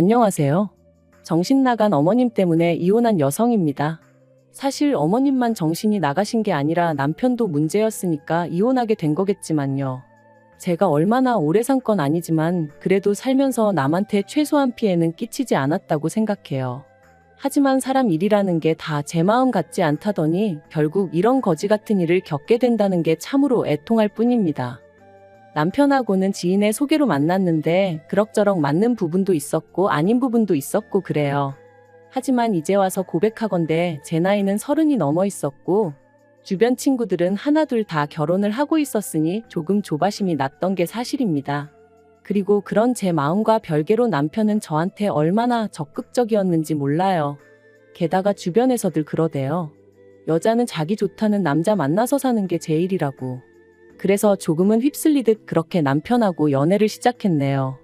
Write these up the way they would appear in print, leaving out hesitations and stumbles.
안녕하세요. 정신 나간 어머님 때문에 이혼한 여성입니다. 사실 어머님만 정신이 나가신 게 아니라 남편도 문제였으니까 이혼하게 된 거겠지만요. 제가 얼마나 오래 산 건 아니지만 그래도 살면서 남한테 최소한 피해는 끼치지 않았다고 생각해요. 하지만 사람 일이라는 게 다 제 마음 같지 않다더니 결국 이런 거지 같은 일을 겪게 된다는 게 참으로 애통할 뿐입니다. 남편하고는 지인의 소개로 만났는데 그럭저럭 맞는 부분도 있었고 아닌 부분도 있었고 그래요. 하지만 이제 와서 고백하건대 제 나이는 30이 넘어 있었고 주변 친구들은 하나둘 다 결혼을 하고 있었으니 조금 조바심이 났던 게 사실입니다. 그리고 그런 제 마음과 별개로 남편은 저한테 얼마나 적극적이었는지 몰라요. 게다가 주변에서들 그러대요. 여자는 자기 좋다는 남자 만나서 사는 게 제일이라고. 그래서 조금은 휩쓸리듯 그렇게 남편하고 연애를 시작했네요.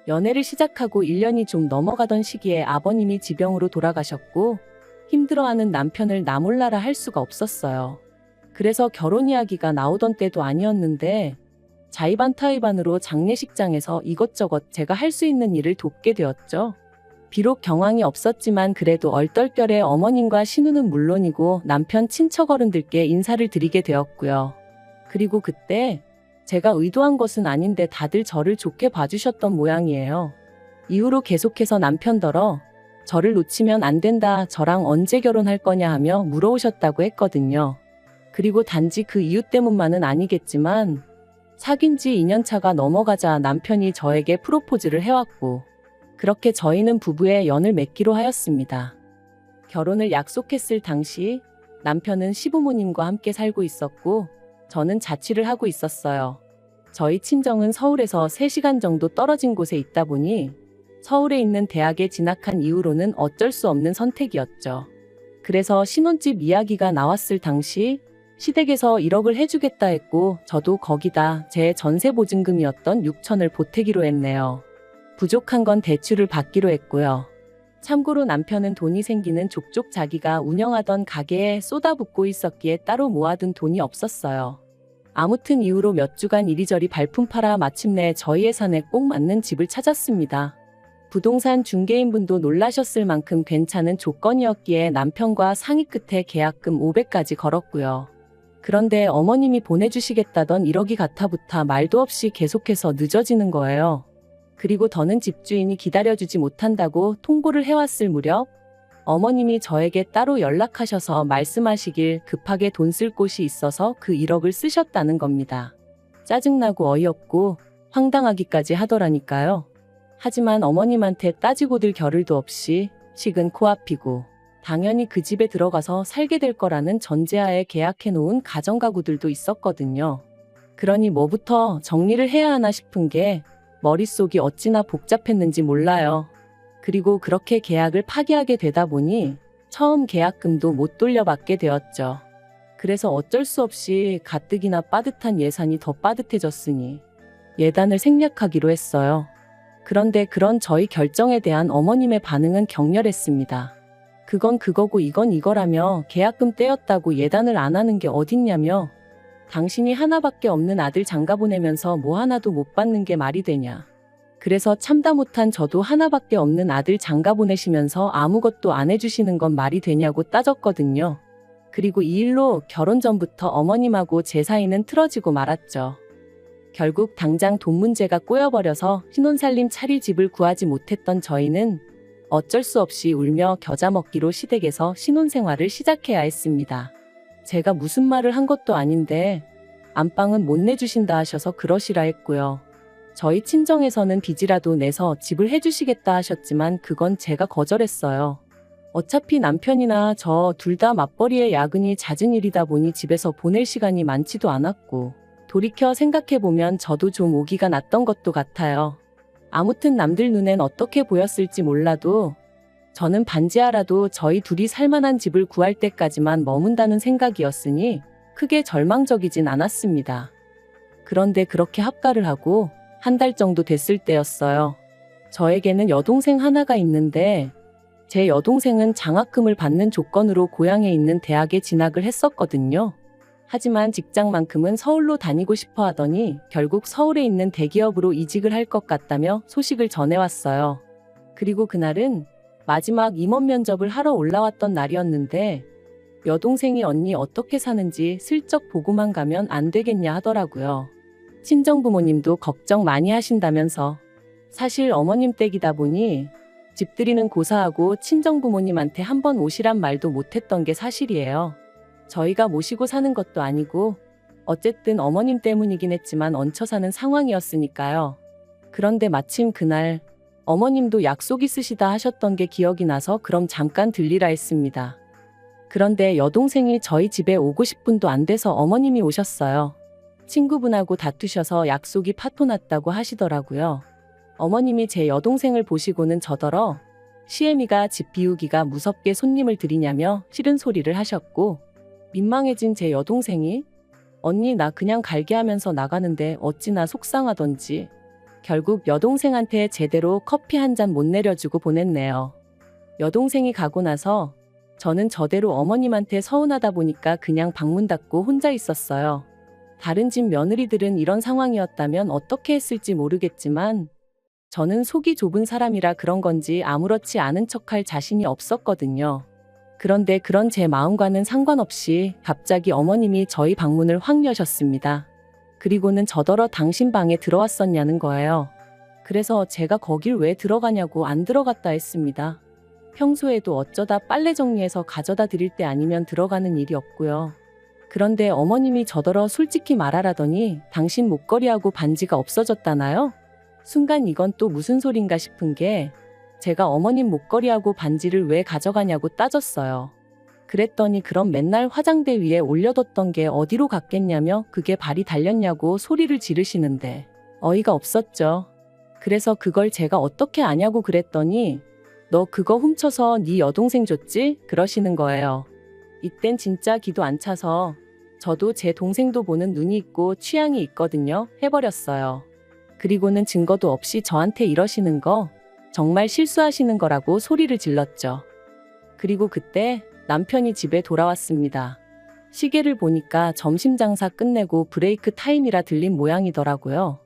연애를 시작하고 1년이 좀 넘어가던 시기에 아버님이 지병으로 돌아가셨고 힘들어하는 남편을 나 몰라라 할 수가 없었어요. 그래서 결혼 이야기가 나오던 때도 아니었는데 자의반타의반으로 장례식장에서 이것저것 제가 할 수 있는 일을 돕게 되었죠. 비록 경황이 없었지만 그래도 얼떨결에 어머님과 신우는 물론이고 남편 친척 어른들께 인사를 드리게 되었고요. 그리고 그때 제가 의도한 것은 아닌데 다들 저를 좋게 봐주셨던 모양이에요. 이후로 계속해서 남편더러 저를 놓치면 안 된다, 저랑 언제 결혼할 거냐 하며 물어오셨다고 했거든요. 그리고 단지 그 이유 때문만은 아니겠지만 사귄 지 2년 차가 넘어가자 남편이 저에게 프로포즈를 해왔고 그렇게 저희는 부부의 연을 맺기로 하였습니다. 결혼을 약속했을 당시 남편은 시부모님과 함께 살고 있었고 저는 자취를 하고 있었어요. 저희 친정은 서울에서 3시간 정도 떨어진 곳에 있다 보니 서울에 있는 대학에 진학한 이후로는 어쩔 수 없는 선택이었죠. 그래서 신혼집 이야기가 나왔을 당시 시댁에서 1억을 해주겠다 했고 저도 거기다 제 전세 보증금이었던 6천을 보태기로 했네요. 부족한 건 대출을 받기로 했고요. 참고로 남편은 돈이 생기는 족족 자기가 운영하던 가게에 쏟아붓고 있었기에 따로 모아둔 돈이 없었어요. 아무튼 이후로 몇 주간 이리저리 발품 팔아 마침내 저희 예산에 꼭 맞는 집을 찾았습니다. 부동산 중개인분도 놀라셨을 만큼 괜찮은 조건이었기에 남편과 상의 끝에 계약금 500까지 걸었고요. 그런데 어머님이 보내주시겠다던 1억이 가타부타 말도 없이 계속해서 늦어지는 거예요. 그리고 더는 집주인이 기다려주지 못한다고 통보를 해왔을 무렵 어머님이 저에게 따로 연락하셔서 말씀하시길 급하게 돈 쓸 곳이 있어서 그 1억을 쓰셨다는 겁니다. 짜증나고 어이없고 황당하기까지 하더라니까요. 하지만 어머님한테 따지고들 겨를도 없이 식은 코앞이고 당연히 그 집에 들어가서 살게 될 거라는 전제하에 계약해놓은 가정가구들도 있었거든요. 그러니 뭐부터 정리를 해야 하나 싶은 게 머릿속이 어찌나 복잡했는지 몰라요. 그리고 그렇게 계약을 파기하게 되다 보니 처음 계약금도 못 돌려받게 되었죠. 그래서 어쩔 수 없이 가뜩이나 빠듯한 예산이 더 빠듯해졌으니 예단을 생략하기로 했어요. 그런데 그런 저희 결정에 대한 어머님의 반응은 격렬했습니다. 그건 그거고 이건 이거라며 계약금 떼었다고 예단을 안 하는 게 어딨냐며 당신이 하나밖에 없는 아들 장가 보내면서 뭐 하나도 못 받는 게 말이 되냐. 그래서 참다 못한 저도 하나밖에 없는 아들 장가 보내시면서 아무것도 안 해주시는 건 말이 되냐고 따졌거든요. 그리고 이 일로 결혼 전부터 어머님하고 제 사이는 틀어지고 말았죠. 결국 당장 돈 문제가 꼬여버려서 신혼살림 차릴 집을 구하지 못했던 저희는 어쩔 수 없이 울며 겨자 먹기로 시댁에서 신혼생활을 시작해야 했습니다. 제가 무슨 말을 한 것도 아닌데 안방은 못 내주신다 하셔서 그러시라 했고요. 저희 친정에서는 빚이라도 내서 집을 해주시겠다 하셨지만 그건 제가 거절했어요. 어차피 남편이나 저 둘 다 맞벌이에 야근이 잦은 일이다 보니 집에서 보낼 시간이 많지도 않았고 돌이켜 생각해보면 저도 좀 오기가 났던 것도 같아요. 아무튼 남들 눈엔 어떻게 보였을지 몰라도 저는 반지하라도 저희 둘이 살만한 집을 구할 때까지만 머문다는 생각이었으니 크게 절망적이진 않았습니다. 그런데 그렇게 합가를 하고 한 달 정도 됐을 때였어요. 저에게는 여동생 하나가 있는데 제 여동생은 장학금을 받는 조건으로 고향에 있는 대학에 진학을 했었거든요. 하지만 직장만큼은 서울로 다니고 싶어 하더니 결국 서울에 있는 대기업으로 이직을 할 것 같다며 소식을 전해왔어요. 그리고 그날은 마지막 임원 면접을 하러 올라왔던 날이었는데 여동생이 언니 어떻게 사는지 슬쩍 보고만 가면 안 되겠냐 하더라고요. 친정부모님도 걱정 많이 하신다면서. 사실 어머님 댁이다 보니 집들이는 고사하고 친정부모님한테 한번 오시란 말도 못했던 게 사실이에요. 저희가 모시고 사는 것도 아니고 어쨌든 어머님 때문이긴 했지만 얹혀 사는 상황이었으니까요. 그런데 마침 그날 어머님도 약속 있으시다 하셨던 게 기억이 나서 그럼 잠깐 들리라 했습니다. 그런데 여동생이 저희 집에 오고 10분도 안 돼서 어머님이 오셨어요. 친구분하고 다투셔서 약속이 파토났다고 하시더라고요. 어머님이 제 여동생을 보시고는 저더러 시애미가 집 비우기가 무섭게 손님을 들이냐며 싫은 소리를 하셨고, 민망해진 제 여동생이 언니 나 그냥 갈게 하면서 나가는데 어찌나 속상하던지 결국 여동생한테 제대로 커피 한 잔 못 내려주고 보냈네요. 여동생이 가고 나서 저는 저대로 어머님한테 서운하다 보니까 그냥 방문 닫고 혼자 있었어요. 다른 집 며느리들은 이런 상황이었다면 어떻게 했을지 모르겠지만 저는 속이 좁은 사람이라 그런 건지 아무렇지 않은 척할 자신이 없었거든요. 그런데 그런 제 마음과는 상관없이 갑자기 어머님이 저희 방문을 확 여셨습니다. 그리고는 저더러 당신 방에 들어왔었냐는 거예요. 그래서 제가 거길 왜 들어가냐고 안 들어갔다 했습니다. 평소에도 어쩌다 빨래 정리해서 가져다 드릴 때 아니면 들어가는 일이 없고요. 그런데 어머님이 저더러 솔직히 말하라더니 당신 목걸이하고 반지가 없어졌다나요? 순간 이건 또 무슨 소린가 싶은 게 제가 어머님 목걸이하고 반지를 왜 가져가냐고 따졌어요. 그랬더니 그럼 맨날 화장대 위에 올려뒀던 게 어디로 갔겠냐며 그게 발이 달렸냐고 소리를 지르시는데 어이가 없었죠. 그래서 그걸 제가 어떻게 아냐고 그랬더니 너 그거 훔쳐서 네 여동생 줬지? 그러시는 거예요. 이땐 진짜 기도 안 차서 저도 제 동생도 보는 눈이 있고 취향이 있거든요 해버렸어요. 그리고는 증거도 없이 저한테 이러시는 거 정말 실수하시는 거라고 소리를 질렀죠. 그리고 그때 남편이 집에 돌아왔습니다. 시계를 보니까 점심 장사 끝내고 브레이크 타임이라 들린 모양이더라고요.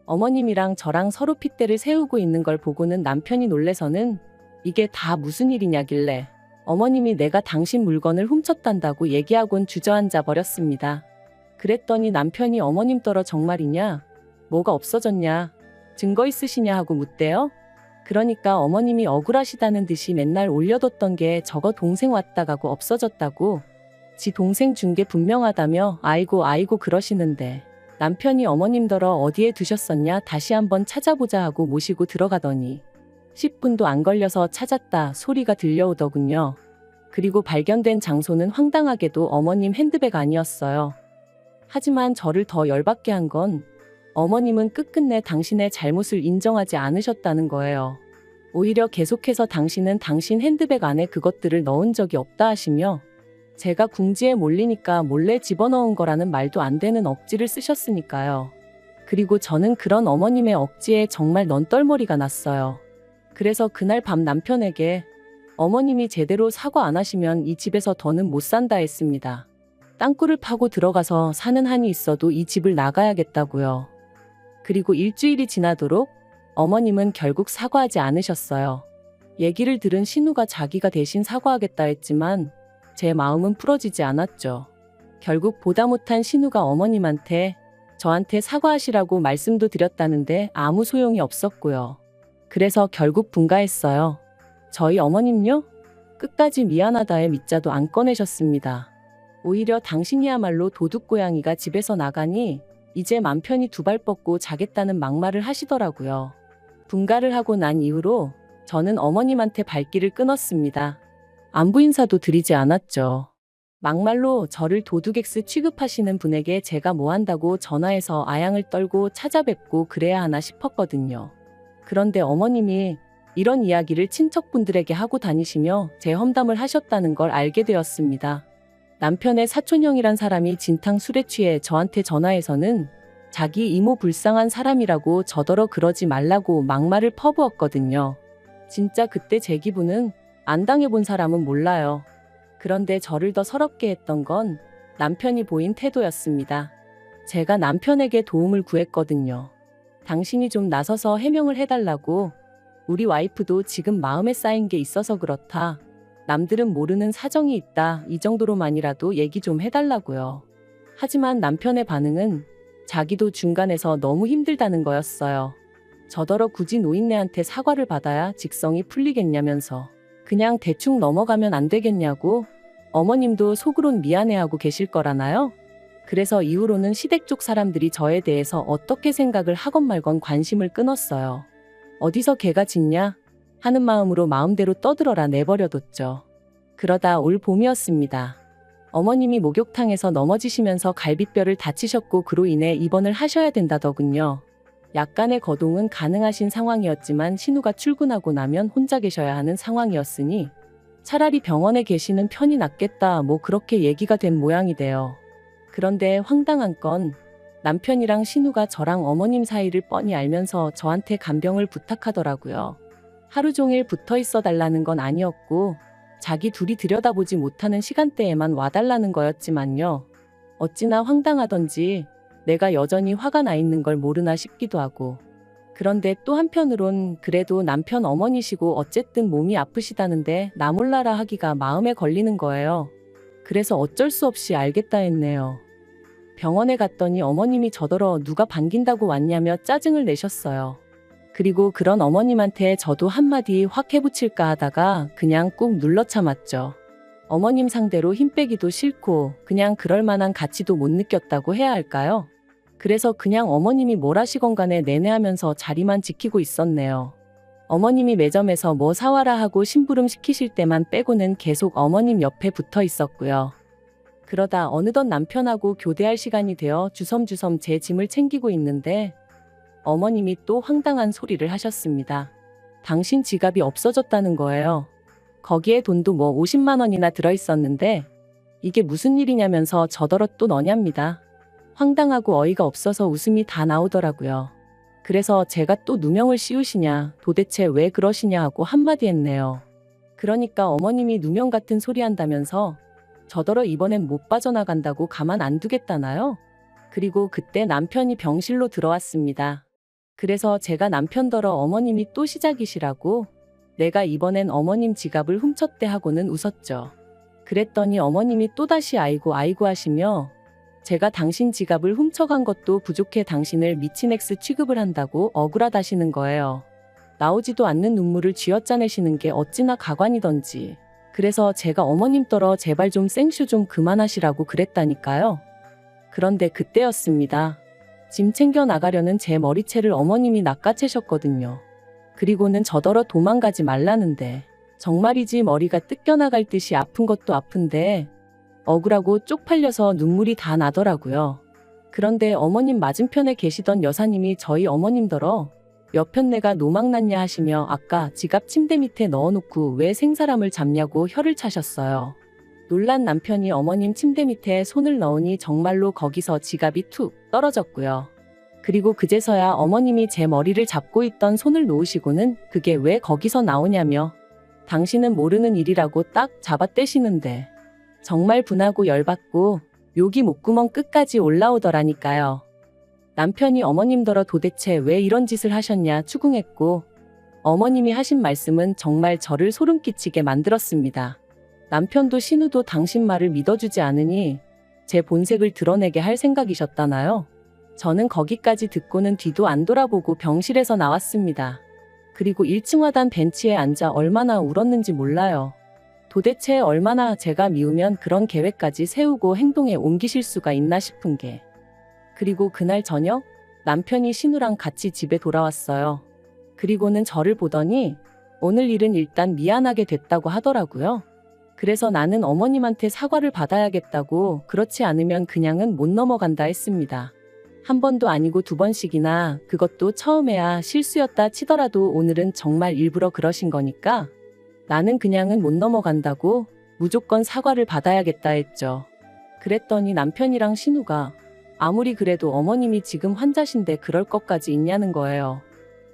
어머님이랑 저랑 서로 핏대를 세우고 있는 걸 보고는 남편이 놀래서는 이게 다 무슨 일이냐길래 어머님이 내가 당신 물건을 훔쳤단다고 얘기하곤 주저앉아 버렸습니다. 그랬더니 남편이 어머님 떨어 정말이냐? 뭐가 없어졌냐? 증거 있으시냐 하고 묻대요. 그러니까 어머님이 억울하시다는 듯이 맨날 올려뒀던 게 저거 동생 왔다 가고 없어졌다고 지 동생 준 게 분명하다며 아이고 그러시는데 남편이 어머님더러 어디에 두셨었냐 다시 한번 찾아보자 하고 모시고 들어가더니 10분도 안 걸려서 찾았다 소리가 들려오더군요. 그리고 발견된 장소는 황당하게도 어머님 핸드백 아니었어요. 하지만 저를 더 열받게 한 건 어머님은 끝끝내 당신의 잘못을 인정하지 않으셨다는 거예요. 오히려 계속해서 당신은 당신 핸드백 안에 그것들을 넣은 적이 없다 하시며 제가 궁지에 몰리니까 몰래 집어넣은 거라는 말도 안 되는 억지를 쓰셨으니까요. 그리고 저는 그런 어머님의 억지에 정말 넌떨머리가 났어요. 그래서 그날 밤 남편에게 어머님이 제대로 사과 안 하시면 이 집에서 더는 못 산다 했습니다. 땅굴을 파고 들어가서 사는 한이 있어도 이 집을 나가야겠다고요. 그리고 일주일이 지나도록 어머님은 결국 사과하지 않으셨어요. 얘기를 들은 신우가 자기가 대신 사과하겠다 했지만 제 마음은 풀어지지 않았죠. 결국 보다 못한 신우가 어머님한테 저한테 사과하시라고 말씀도 드렸다는데 아무 소용이 없었고요. 그래서 결국 분가했어요. 저희 어머님요? 끝까지 미안하다의 밑자도 안 꺼내셨습니다. 오히려 당신이야말로 도둑고양이가 집에서 나가니 이제 맘 편히 두 발 뻗고 자겠다는 막말을 하시더라고요. 분가를 하고 난 이후로 저는 어머님한테 발길을 끊었습니다. 안부 인사도 드리지 않았죠. 막말로 저를 도둑엑스 취급하시는 분에게 제가 뭐 한다고 전화해서 아양을 떨고 찾아뵙고 그래야 하나 싶었거든요. 그런데 어머님이 이런 이야기를 친척분들에게 하고 다니시며 제 험담을 하셨다는 걸 알게 되었습니다. 남편의 사촌형이란 사람이 진탕 술에 취해 저한테 전화해서는 자기 이모 불쌍한 사람이라고 저더러 그러지 말라고 막말을 퍼부었거든요. 진짜 그때 제 기분은 안 당해본 사람은 몰라요. 그런데 저를 더 서럽게 했던 건 남편이 보인 태도였습니다. 제가 남편에게 도움을 구했거든요. 당신이 좀 나서서 해명을 해달라고. 우리 와이프도 지금 마음에 쌓인 게 있어서 그렇다. 남들은 모르는 사정이 있다. 이 정도로만이라도 얘기 좀 해달라고요. 하지만 남편의 반응은 자기도 중간에서 너무 힘들다는 거였어요. 저더러 굳이 노인네한테 사과를 받아야 직성이 풀리겠냐면서 그냥 대충 넘어가면 안 되겠냐고. 어머님도 속으론 미안해하고 계실 거라나요? 그래서 이후로는 시댁 쪽 사람들이 저에 대해서 어떻게 생각을 하건 말건 관심을 끊었어요. 어디서 개가 짖냐 하는 마음으로 마음대로 떠들어라 내버려뒀죠. 그러다 올 봄이었습니다. 어머님이 목욕탕에서 넘어지시면서 갈비뼈를 다치셨고 그로 인해 입원을 하셔야 된다더군요. 약간의 거동은 가능하신 상황이었지만 신우가 출근하고 나면 혼자 계셔야 하는 상황이었으니 차라리 병원에 계시는 편이 낫겠다 뭐 그렇게 얘기가 된 모양이돼요. 그런데 황당한 건 남편이랑 신우가 저랑 어머님 사이를 뻔히 알면서 저한테 간병을 부탁하더라고요. 하루 종일 붙어 있어 달라는 건 아니었고 자기 둘이 들여다보지 못하는 시간대에만 와달라는 거였지만요. 어찌나 황당하던지 내가 여전히 화가 나 있는 걸 모르나 싶기도 하고. 그런데 또 한편으론 그래도 남편 어머니시고 어쨌든 몸이 아프시다는데 나 몰라라 하기가 마음에 걸리는 거예요. 그래서 어쩔 수 없이 알겠다 했네요. 병원에 갔더니 어머님이 저더러 누가 반긴다고 왔냐며 짜증을 내셨어요. 그리고 그런 어머님한테 저도 한마디 확 해붙일까 하다가 그냥 꾹 눌러 참았죠. 어머님 상대로 힘 빼기도 싫고 그냥 그럴 만한 가치도 못 느꼈다고 해야 할까요? 그래서 그냥 어머님이 뭘 하시건 간에 내내하면서 자리만 지키고 있었네요. 어머님이 매점에서 뭐 사와라 하고 심부름 시키실 때만 빼고는 계속 어머님 옆에 붙어 있었고요. 그러다 어느덧 남편하고 교대할 시간이 되어 주섬주섬 제 짐을 챙기고 있는데 어머님이 또 황당한 소리를 하셨습니다. 당신 지갑이 없어졌다는 거예요. 거기에 돈도 뭐 50만 원이나 들어있었는데 이게 무슨 일이냐면서 저더러 또 너냐입니다. 황당하고 어이가 없어서 웃음이 다 나오더라고요. 그래서 제가 또 누명을 씌우시냐, 도대체 왜 그러시냐 하고 한마디 했네요. 그러니까 어머님이 누명 같은 소리 한다면서 저더러 이번엔 못 빠져나간다고 가만 안 두겠다나요? 그리고 그때 남편이 병실로 들어왔습니다. 그래서 제가 남편더러 어머님이 또 시작이시라고 내가 이번엔 어머님 지갑을 훔쳤대 하고는 웃었죠. 그랬더니 어머님이 또다시 아이고 아이고 하시며 제가 당신 지갑을 훔쳐간 것도 부족해 당신을 미친 X 취급을 한다고 억울하다시는 거예요. 나오지도 않는 눈물을 쥐어짜내시는 게 어찌나 가관이던지. 그래서 제가 어머님더러 제발 좀 생쇼 좀 그만하시라고 그랬다니까요. 그런데 그때였습니다. 짐 챙겨 나가려는 제 머리채를 어머님이 낚아채셨거든요. 그리고는 저더러 도망가지 말라는데 정말이지 머리가 뜯겨나갈 듯이 아픈 것도 아픈데 억울하고 쪽팔려서 눈물이 다 나더라고요. 그런데 어머님 맞은편에 계시던 여사님이 저희 어머님더러 몇 편 내가 노망났냐 하시며 아까 지갑 침대 밑에 넣어놓고 왜 생사람을 잡냐고 혀를 차셨어요. 놀란 남편이 어머님 침대 밑에 손을 넣으니 정말로 거기서 지갑이 툭 떨어졌고요. 그리고 그제서야 어머님이 제 머리를 잡고 있던 손을 놓으시고는 그게 왜 거기서 나오냐며 당신은 모르는 일이라고 딱 잡아떼시는데 정말 분하고 열받고 욕이 목구멍 끝까지 올라오더라니까요. 남편이 어머님더러 도대체 왜 이런 짓을 하셨냐 추궁했고 어머님이 하신 말씀은 정말 저를 소름 끼치게 만들었습니다. 남편도 신우도 당신 말을 믿어주지 않으니 제 본색을 드러내게 할 생각이셨다나요? 저는 거기까지 듣고는 뒤도 안 돌아보고 병실에서 나왔습니다. 그리고 1층 하단 벤치에 앉아 얼마나 울었는지 몰라요. 도대체 얼마나 제가 미우면 그런 계획까지 세우고 행동에 옮기실 수가 있나 싶은 게. 그리고 그날 저녁 남편이 신우랑 같이 집에 돌아왔어요. 그리고는 저를 보더니 오늘 일은 일단 미안하게 됐다고 하더라고요. 그래서 나는 어머님한테 사과를 받아야겠다고 그렇지 않으면 그냥은 못 넘어간다 했습니다. 한 번도 아니고 두 번씩이나 그것도 처음에야 실수였다 치더라도 오늘은 정말 일부러 그러신 거니까 나는 그냥은 못 넘어간다고 무조건 사과를 받아야겠다 했죠. 그랬더니 남편이랑 신우가 아무리 그래도 어머님이 지금 환자신데 그럴 것까지 있냐는 거예요.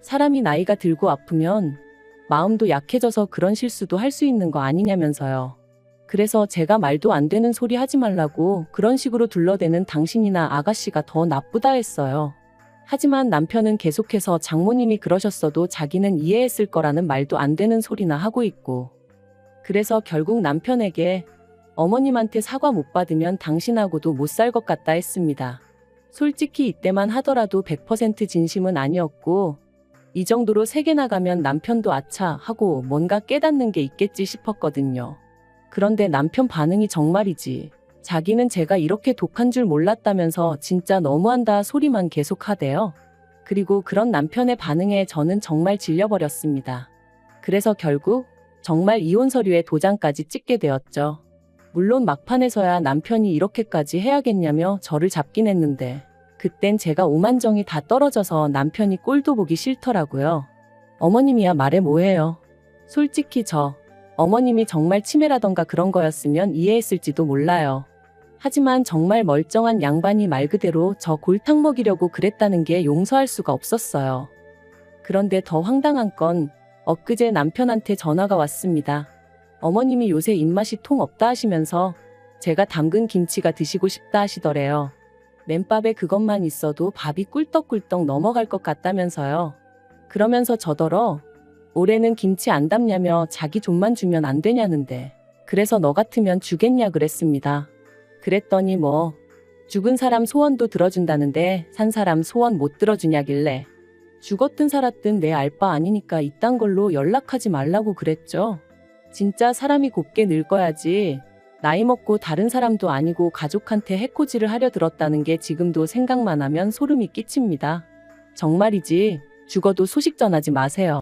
사람이 나이가 들고 아프면 마음도 약해져서 그런 실수도 할 수 있는 거 아니냐면서요. 그래서 제가 말도 안 되는 소리 하지 말라고 그런 식으로 둘러대는 당신이나 아가씨가 더 나쁘다 했어요. 하지만 남편은 계속해서 장모님이 그러셨어도 자기는 이해했을 거라는 말도 안 되는 소리나 하고 있고. 그래서 결국 남편에게 어머님한테 사과 못 받으면 당신하고도 못 살 것 같다 했습니다. 솔직히 이때만 하더라도 100% 진심은 아니었고 이 정도로 세게 나가면 남편도 아차 하고 뭔가 깨닫는 게 있겠지 싶었거든요. 그런데 남편 반응이 정말이지. 자기는 제가 이렇게 독한 줄 몰랐다면서 진짜 너무한다 소리만 계속 하대요. 그리고 그런 남편의 반응에 저는 정말 질려버렸습니다. 그래서 결국 정말 이혼 서류에 도장까지 찍게 되었죠. 물론 막판에서야 남편이 이렇게까지 해야겠냐며 저를 잡긴 했는데 그땐 제가 오만정이 다 떨어져서 남편이 꼴도 보기 싫더라고요. 어머님이야 말해 뭐해요. 솔직히 어머님이 정말 치매라던가 그런 거였으면 이해했을지도 몰라요. 하지만 정말 멀쩡한 양반이 말 그대로 저 골탕 먹이려고 그랬다는 게 용서할 수가 없었어요. 그런데 더 황당한 건 엊그제 남편한테 전화가 왔습니다. 어머님이 요새 입맛이 통 없다 하시면서 제가 담근 김치가 드시고 싶다 하시더래요. 맨밥에 그것만 있어도 밥이 꿀떡꿀떡 넘어갈 것 같다면서요. 그러면서 저더러 올해는 김치 안 담냐며 자기 좀만 주면 안 되냐는데 그래서 너 같으면 주겠냐 그랬습니다. 그랬더니 죽은 사람 소원도 들어준다는데 산 사람 소원 못 들어주냐길래 죽었든 살았든 내 알 바 아니니까 이딴 걸로 연락하지 말라고 그랬죠. 진짜 사람이 곱게 늙어야지 나이 먹고 다른 사람도 아니고 가족한테 해코지를 하려 들었다는 게 지금도 생각만 하면 소름이 끼칩니다. 정말이지 죽어도 소식 전하지 마세요.